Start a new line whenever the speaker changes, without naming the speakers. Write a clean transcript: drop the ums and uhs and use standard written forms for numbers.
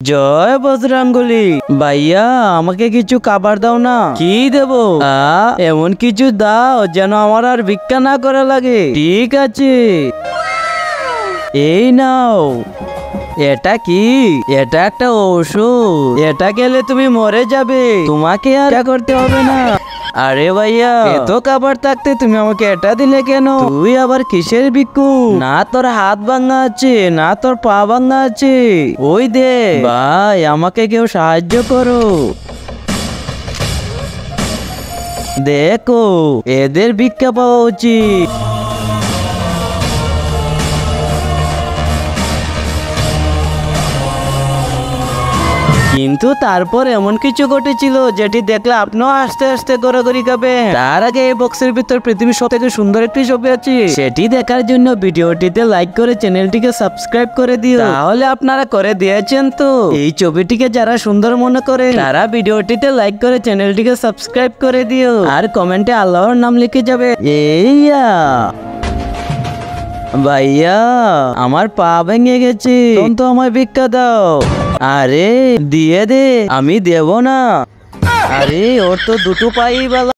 জয় বজরাঙ্গলি ভাইয়া, আমাকে কিছু খাবার দাও না। কি দেবো? এমন কিছু দাও যেন আমার আর ভিক্ষা না করা লাগে। ঠিক আছে, এই নাও। এটা কি? এটা একটা ওষুধ। এটা খেলে তুমি মরে যাবে, তোমাকে আর করতে হবে না। আরে ভাইয়া, এত খাবার থাকতে তুমি আমাকে এটা দিলে কেন? তুই আবার কিসের ভিক্ষু? না তোর হাত ভাঙা আছে, না তোর পা ভাঙা আছে। ওই দে ভাই, আমাকে কেউ সাহায্য করো। দেখো, এদের ভিক্ষা পাওয়া উচিত। কিন্তু তারপর এমন কিছু ঘটেছিল যেটি দেখলে আপনিও আস্তে আস্তে গড়াগড়ি খাবেন। তার আগে এই বক্সের ভিতর পৃথিবীর সবথেকে সুন্দর একটি ছবি আছে, সেটি দেখার জন্য ভিডিওটিতে লাইক করে চ্যানেলটিকে সাবস্ক্রাইব করে দিও। তাহলে আপনারা করে দিয়েছেন তো? এই ছবিটিকে যারা সুন্দর মনে করে তারা ভিডিওটিতে লাইক করে চ্যানেলটিকে সাবস্ক্রাইব করে দিও, আর কমেন্টে আল্লাহর নাম লিখে যাবে। এইয়া ভাইয়া, আমার পা ভেঙে গেছে, তো আমায় ভিক্ষা দাও। আরে দিয়ে দে। আমি দেব না। আরে ওর তো দুটো পাই বালা।